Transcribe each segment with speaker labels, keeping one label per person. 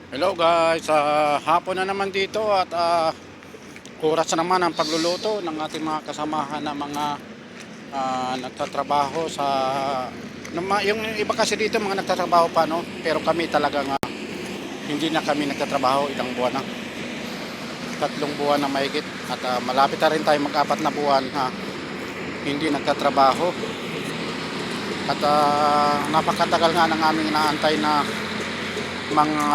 Speaker 1: Hello guys, hapon na naman dito at oras na naman ang pagluluto ng ating mga kasamahan na mga nagtatrabaho sa yung iba kasi dito mga nagtatrabaho pa, no, pero kami talagang hindi na kami nagtatrabaho ilang buwan na, 3 buwan na mahigit at malapit na rin tayo mag-4 na buwan na hindi nagtatrabaho at napakatagal nga ng aming inaantay na mga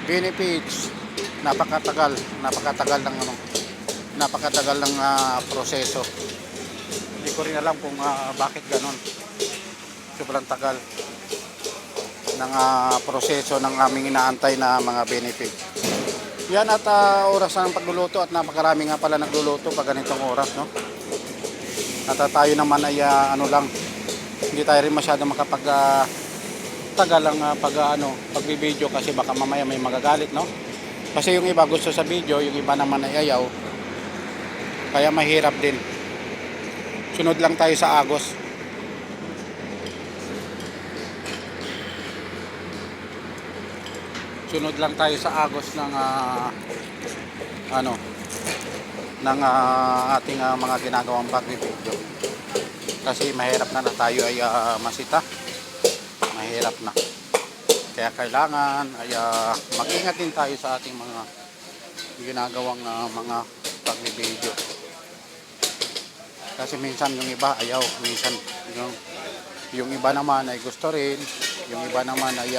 Speaker 1: benefits. Napakatagal ng proseso. Hindi ko rin alam kung bakit ganon, sobrang tagal ng proseso ng aming inaantay na mga benefits. Yan at oras na ng pagluluto at napakarami nga pala nagluluto pag ganitong oras, no? At tayo naman ay hindi tayo rin masyado makapag tagal ang pagbibideo kasi baka mamaya may magagalit, no? Kasi yung iba gusto sa video, yung iba naman ay ayaw. Kaya mahirap din. Sunod lang tayo sa agos. Sunod lang tayo sa agos ng ating mga ginagawang pagbibideo. Kasi mahirap na tayo ay masita. Mahirap na. Kaya kailangan ay mag-ingat din tayo sa ating mga ginagawang mga pagbibideo. Kasi minsan yung iba ayaw, minsan yung iba naman ay gusto rin, yung iba naman ay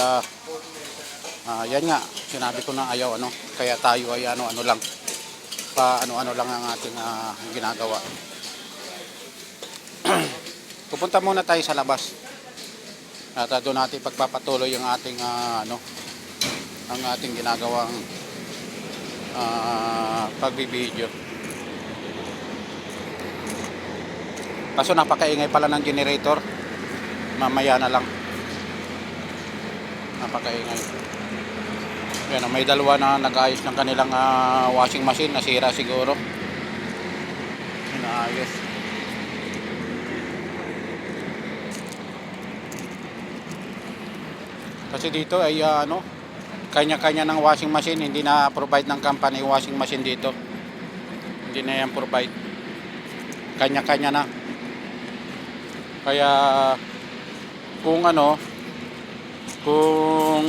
Speaker 1: yan nga, sinabi ko na ayaw, kaya tayo ay ano lang lang ang ating ginagawa. Pupunta muna tayo sa labas at doon natin pagpapatuloy yung ating ang ating ginagawang pagbibideo. Kaso napakaingay pala ng generator, mamaya na lang. Napakaingay. Yan, may dalawa na nag-ayos ng kanilang washing machine, nasira siguro, inaayos. Kasi dito ay kanya-kanya ng washing machine, hindi na provide ng company washing machine dito. Hindi na yan provide. Kanya-kanya na. Kaya kung kung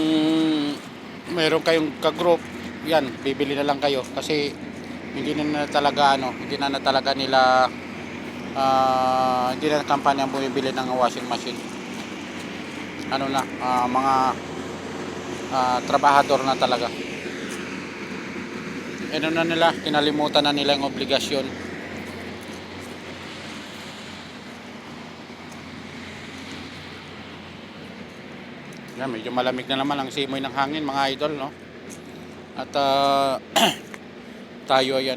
Speaker 1: meron kayong ka-group, yan, bibili na lang kayo kasi hindi na talaga nila hindi na company ang bumibili ng washing machine. Mga trabahador na talaga. Kinalimutan na nila yung obligasyon. Yan, medyo malamig na naman ang simoy ng hangin, mga idol, no? At tayo ay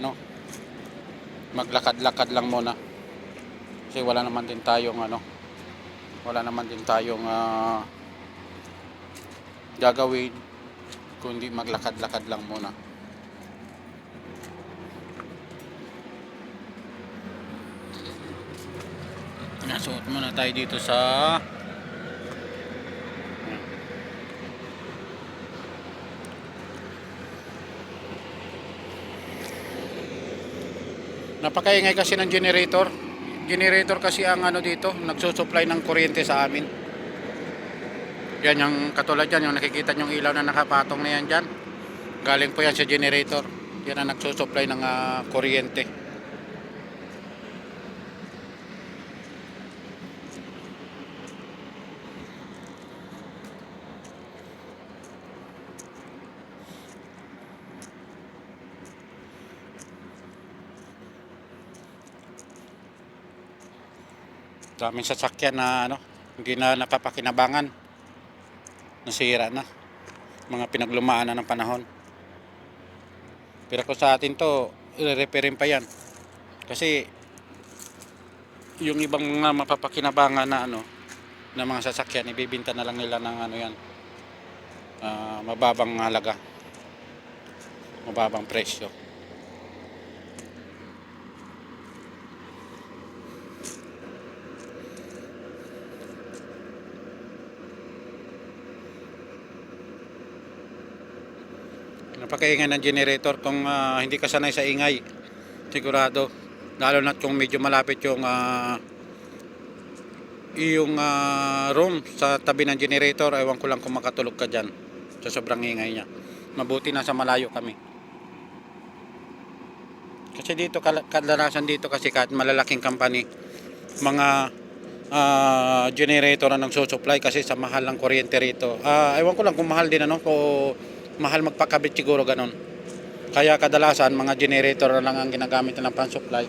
Speaker 1: maglakad-lakad lang muna. Kasi wala naman din tayong gagawin kundi maglakad-lakad lang muna. Nasuot muna tayo dito sa napakaingay kasi ng generator. Generator kasi ang dito, nagsusupply ng kuryente sa amin. Yan yung katulad yan, yung nakikita nyong ilaw na nakapatong na yan dyan. Galing po yan sa generator. Yan ang nagsusupply ng kuryente. Daming sasakyan na hindi na napapakinabangan, nasira na, mga pinaglumaan na ng panahon. Pero kung sa atin to, i-repairin pa yan kasi yung ibang mga mapapakinabangan na na mga sasakyan, ibibinta na lang nila ng mababang halaga, mababang presyo. Napakaingay ng generator kung hindi ka sanay sa ingay. Sigurado. Lalo na kung medyo malapit yung room sa tabi ng generator. Ewan ko lang kung makatulog ka dyan sa sobrang ingay niya. Mabuti nasa malayo kami. Kasi dito, kadalasan dito kasi kahit malalaking company, mga generator na nagsusupply kasi sa mahal ng kuryente rito. Ewan ko lang kung mahal din o mahal magpakabit siguro ganon. Kaya kadalasan mga generator na lang ang ginagamit nilang pang-supply.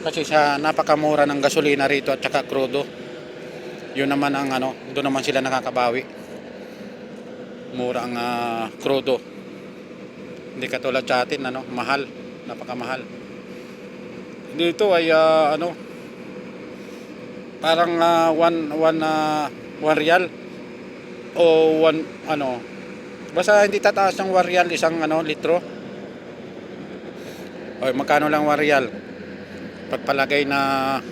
Speaker 1: Kasi sa napakamura ng gasolina rito at saka crudo. Yun naman ang doon naman sila nakakabawi. Mura ang crudo. Hindi katulad sa atin, mahal, napakamahal. Dito ay parang 1 real o 1 basta hindi tataas ng 1 real isang litro. O magkano lang 1 real? Pagpalagay na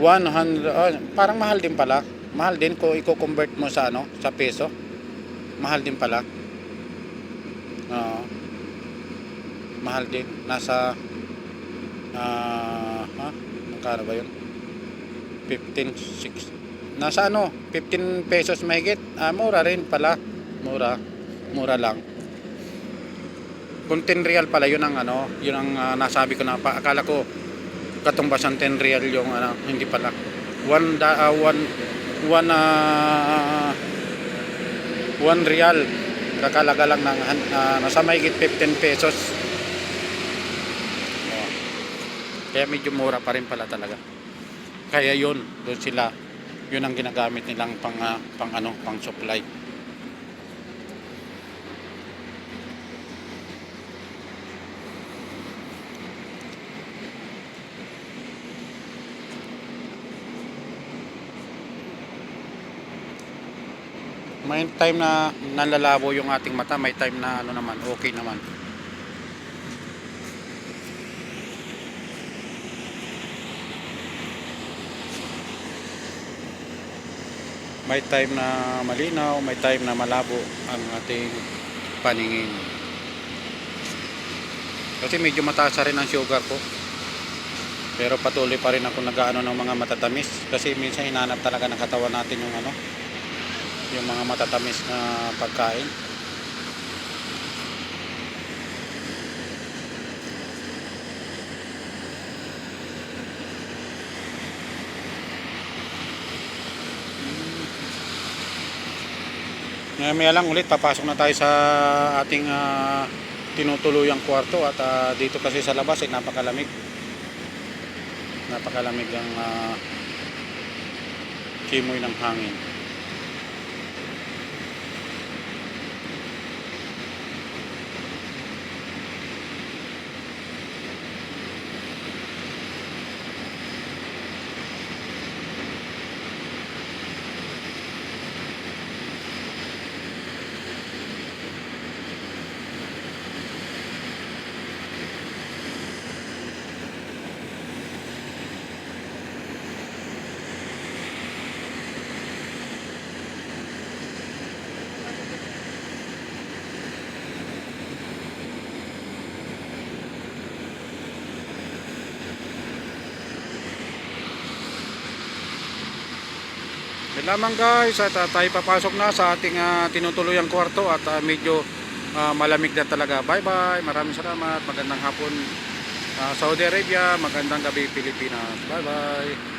Speaker 1: 100, parang mahal din pala. Mahal din kung i-convert mo sa sa peso. Mahal din pala. Mahal din. Nasa magkano ba yun? 15, 6. Nasa 15 pesos mahigit. Mura rin pala. Mura lang. Kung 10 real pala yun ang yun ang nasabi ko na akala ko katumbasan 10 real yung hindi pala. 1 real kakalaga lang ng nasa mahigit 15 pesos. Kaya medyo mura pa rin pala talaga. Kaya doon sila, yun ang ginagamit nilang pang supply. May time na nalalabo yung ating mata, may time na naman, okay naman. May time na malinaw, may time na malabo ang ating paningin. Kasi medyo mataas rin ang sugar ko. Pero patuloy pa rin ako nag-aano ng mga matatamis. Kasi minsan hinanap talaga ng katawan natin yung mga matatamis na pagkain. Maya lang ulit papasok na tayo sa ating tinutuluyang kwarto at dito kasi sa labas ay napakalamig ang kimoy ng hangin. Yan lamang guys at tayo papasok na sa ating tinutuluyang kwarto at medyo malamig na talaga. Bye bye, maraming salamat, magandang hapon Saudi Arabia, magandang gabi Pilipinas. Bye bye.